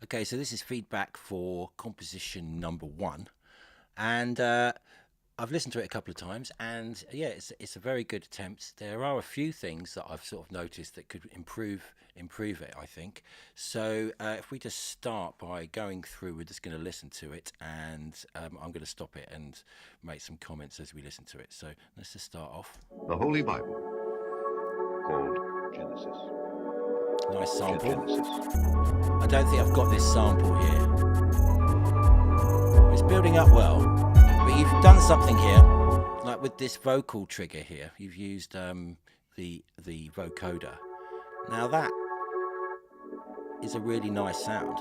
Okay, so this is feedback for composition number 1, and I've listened to it a couple of times, and yeah, it's a very good attempt. There are a few things that I've sort of noticed that could improve it, I think. So if we just start by going through, we're just going to listen to it, and I'm going to stop it and make some comments as we listen to it. So let's just start off. The Holy Bible, called Genesis. Nice sample. Genesis. I don't think I've got this sample here. It's building up well, but you've done something here, like with this vocal trigger here. You've used the vocoder. Now that is a really nice sound,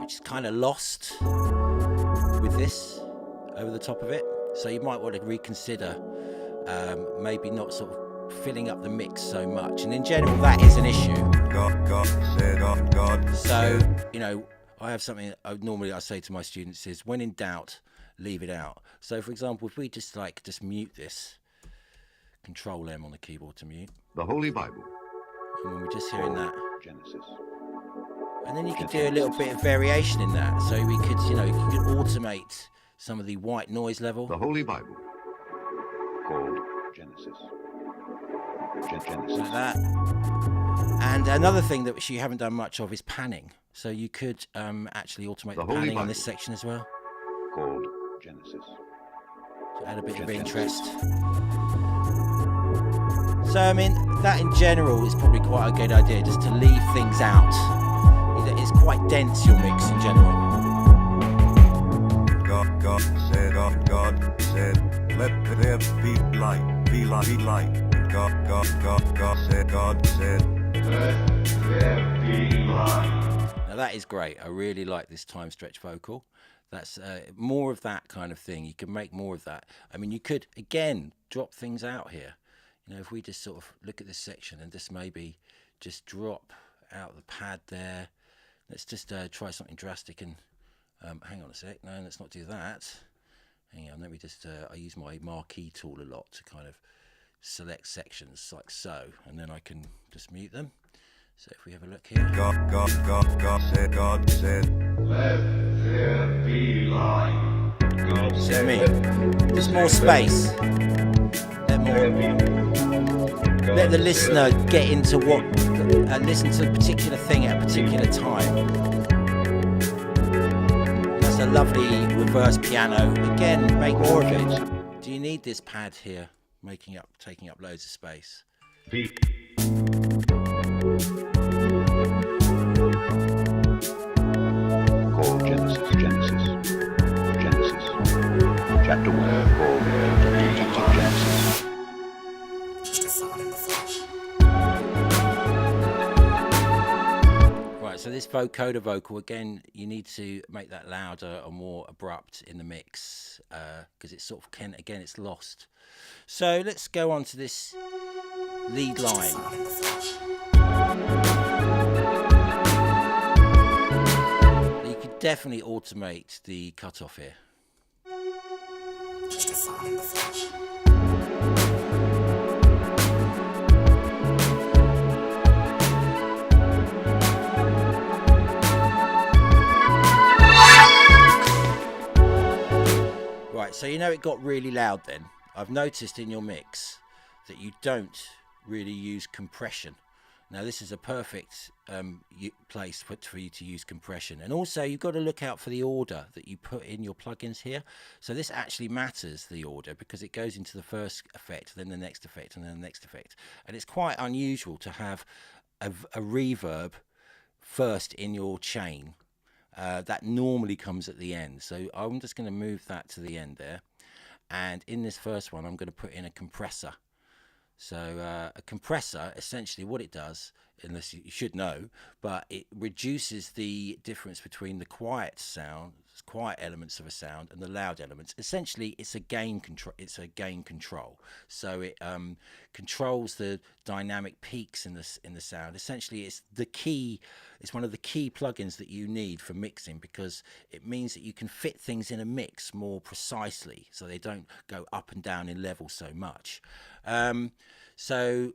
which is kind of lost with this over the top of it. So you might want to reconsider maybe not sort of filling up the mix so much, and in general that is an issue. So I have something normally I say to my students is, when in doubt, leave it out. So for example, if we just mute this, Control M on the keyboard to mute, The Holy Bible, and when we're just hearing that, Genesis. and then you could do a little bit of variation in that. So we could you could automate some of the white noise level. The Holy Bible, called Genesis. Genesis. Like that. And another thing that you haven't done much of is panning. So you could actually automate the panning on this section as well. Called Genesis. To add a bit of interest. So I mean, that in general is probably quite a good idea, just to leave things out. It's quite dense, your mix in general. God said, let there be light, be light. God said, let there be light. Now that is great. I really like this time stretch vocal. That's more of that kind of thing. You can make more of that. I mean, you could, again, drop things out here. If we just sort of look at this section and just maybe just drop out the pad there. Let's just try something drastic and hang on a sec. No, let's not do that. Hang on, let me just, I use my marquee tool a lot to kind of select sections like so, and then I can just mute them. So if we have a look here. God said, let there be light. God See what I said, mean? Just more space. Let the listener get into what, listen to a particular thing at a particular time. That's a lovely reverse piano. Again, make more of it. Do you need this pad here, taking up loads of space? Called Genesis. Chapter 1, called Genesis. Right, so this vocoder vocal, again, you need to make that louder or more abrupt in the mix, because it's sort of, it's lost. So let's go on to this lead line. You could definitely automate the cutoff here. Right, so it got really loud then. I've noticed in your mix that you don't really use compression. Now this is a perfect place for you to use compression, and also you've got to look out for the order that you put in your plugins here. So this actually matters, the order, because it goes into the first effect, then the next effect, and then the next effect. And it's quite unusual to have a reverb first in your chain. That normally comes at the end, so I'm just going to move that to the end there, and in this first one I'm going to put in a compressor. So a compressor, essentially what it does, unless you should know, but it reduces the difference between the quiet elements of a sound and the loud elements. Essentially, it's a gain control. So it controls the dynamic peaks in the sound. Essentially, it's one of the key plugins that you need for mixing, because it means that you can fit things in a mix more precisely, so they don't go up and down in level so much. So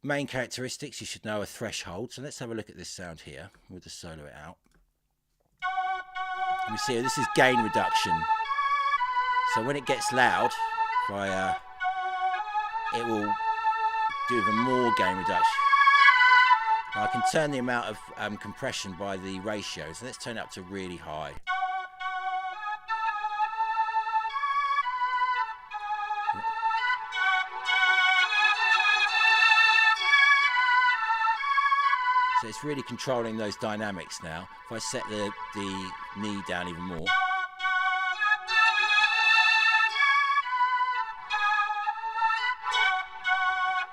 main characteristics, you should know a threshold. So let's have a look at this sound here. We'll just solo it out. You see, this is gain reduction. So when it gets loud, if I, it will do even more gain reduction. Now I can turn the amount of compression by the ratio. So let's turn it up to really high. So it's really controlling those dynamics now. If I set the knee down even more.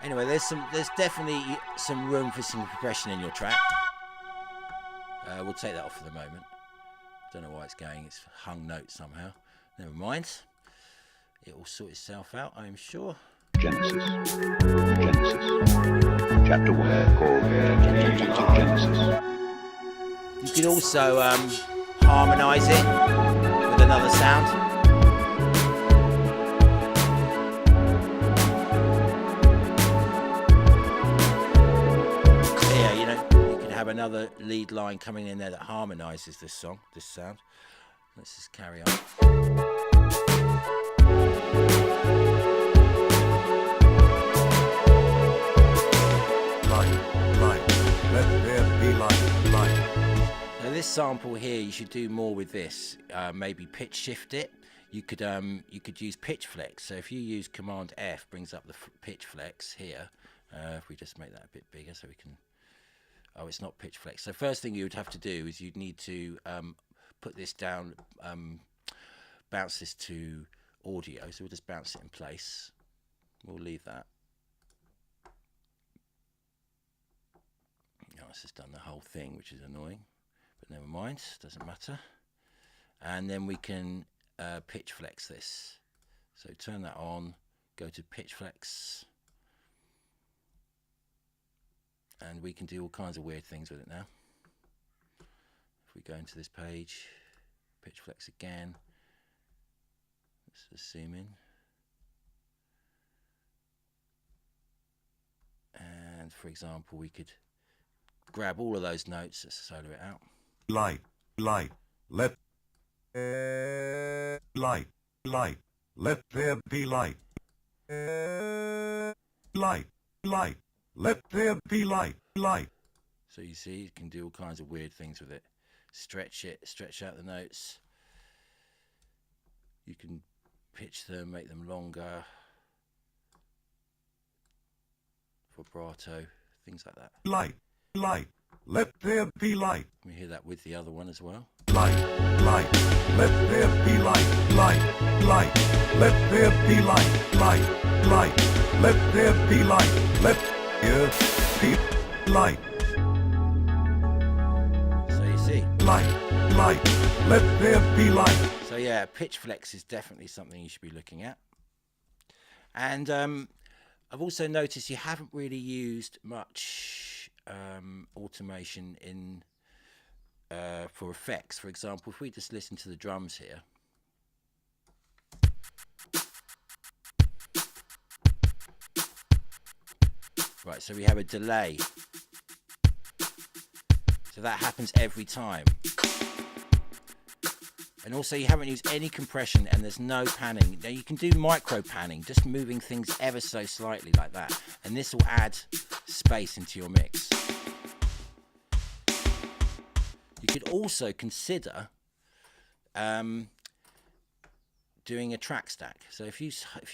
Anyway, there's definitely some room for some compression in your track. We'll take that off for the moment. Don't know why it's going. It's hung note somehow. Never mind. It will sort itself out, I'm sure. Genesis. Chapter 1 called Genesis. You could also harmonise it with another sound. Another lead line coming in there that harmonizes this song, this sound. Let's just carry on. Light, let there be light. Now this sample here, you should do more with this. Maybe pitch shift it. You could use pitch flex. So if you use Command F, brings up the pitch flex here. If we just make that a bit bigger, so we can. Oh, it's not pitch flex. So first thing you would have to do is you'd need to put this down, bounce this to audio. So we'll just bounce it in place. We'll leave that. Oh, it's just done the whole thing, which is annoying. But never mind, doesn't matter. And then we can pitch flex this. So turn that on, go to pitch flex. And we can do all kinds of weird things with it now. If we go into this page, pitch flex again. Let's just zoom in. And for example, we could grab all of those notes. Let's solo it out. Light, let there be light. Light. Let there be light. So you see, you can do all kinds of weird things with it. Stretch it, stretch out the notes. You can pitch them, make them longer. Vibrato, things like that. Light. Let there be light. We hear that with the other one as well. Light. Let there be light. Let there be light. Let there be light. Let there be light. So you see. Light. Let there be light. So yeah, pitch flex is definitely something you should be looking at. And I've also noticed you haven't really used much automation in for effects. For example, if we just listen to the drums here. Right, so we have a delay. So that happens every time. And also you haven't used any compression and there's no panning. Now you can do micro panning, just moving things ever so slightly like that. And this will add space into your mix. You could also consider doing a track stack. So if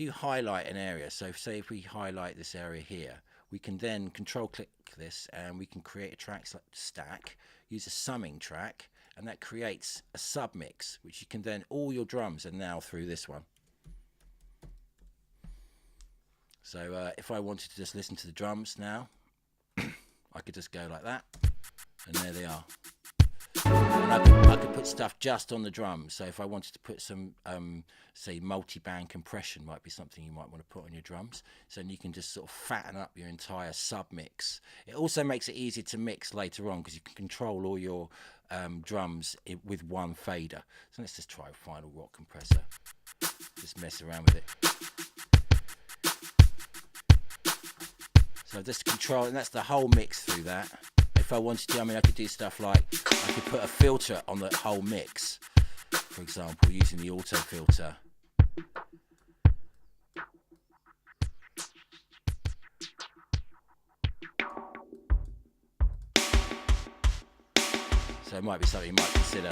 you highlight an area, so say if we highlight this area here, we can then control click this and we can create a track stack, use a summing track, and that creates a submix, which you can then, all your drums are now through this one. So if I wanted to just listen to the drums now, I could just go like that, and there they are. And I could put stuff just on the drums. So if I wanted to put some, say, multi-band compression might be something you might want to put on your drums. So then you can just sort of fatten up your entire sub-mix. It also makes it easier to mix later on because you can control all your drums with one fader. So let's just try a Final Rock compressor. Just mess around with it. So just control, and that's the whole mix through that. If I wanted to, I mean, I could do stuff like, I could put a filter on the whole mix. for example, using the auto filter. So it might be something you might consider.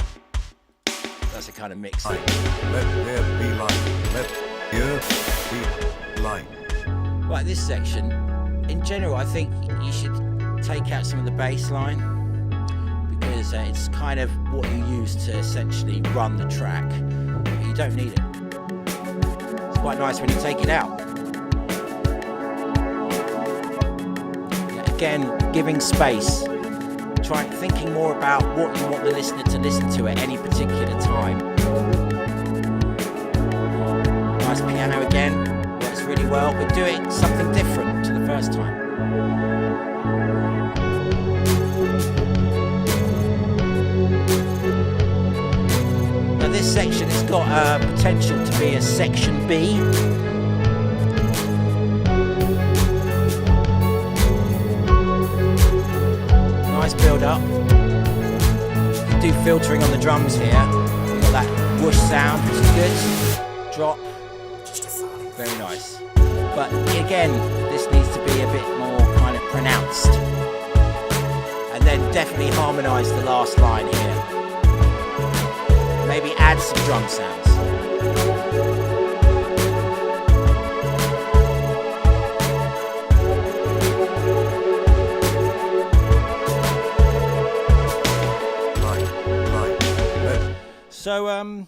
That's a kind of mix. Let there be light. Let there be light. Right, this section, in general, I think you should take out some of the bass line, because it's kind of what you use to essentially run the track, but you don't need it. It's quite nice when you take it out. Again, giving space. Thinking more about what you want the listener to listen to at any particular time. Nice piano again, works really well, but do it something different to the first time. Now this section has got potential to be a section B. Build up. You can do filtering on the drums here. You've got that whoosh sound, which is good. Drop. Very nice. But again, this needs to be a bit more kind of pronounced. And then definitely harmonise the last line here. Maybe add some drum sounds. So,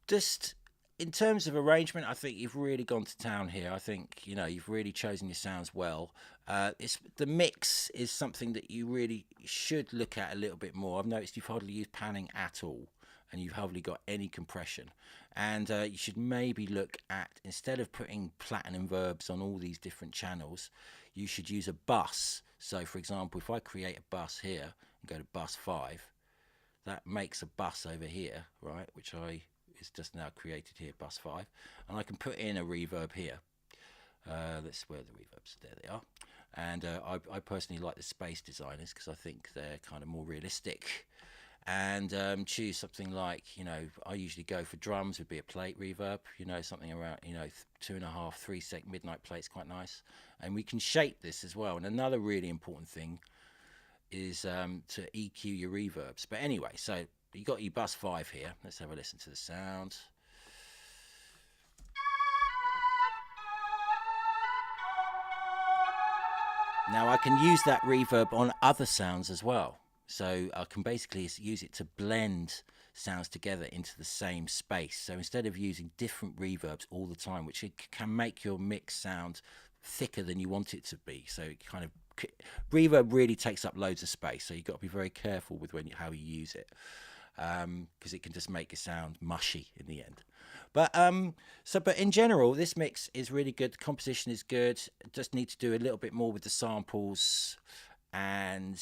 just in terms of arrangement, I think you've really gone to town here. I think, you know, you've really chosen your sounds well. The mix is something that you really should look at a little bit more. I've noticed you've hardly used panning at all, and you've hardly got any compression. And you should maybe look at, instead of putting platinum verbs on all these different channels, you should use a bus. So, for example, if I create a bus here and go to bus 5, that makes a bus over here, right, which is just now created here, bus 5, and I can put in a reverb here. That's where the reverbs, there they are. And I personally like the space designers because I think they're kind of more realistic. And choose something like, you know, I usually go for drums, would be a plate reverb, you know, something around, you know, 2.5, 3 sec midnight plate's quite nice. And we can shape this as well. And another really important thing is to EQ your reverbs. But anyway, so you got your bus 5 here. Let's have a listen to the sound. Now I can use that reverb on other sounds as well. So I can basically use it to blend sounds together into the same space. So instead of using different reverbs all the time, which it can make your mix sound thicker than you want it to be. So it kind of, reverb really takes up loads of space. So you've got to be very careful with how you use it, because it can just make it sound mushy in the end. But but in general, this mix is really good. The composition is good. Just need to do a little bit more with the samples, and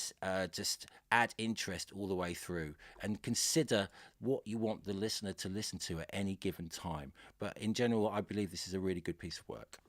just add interest all the way through, and consider what you want the listener to listen to at any given time. But in general, I believe this is a really good piece of work.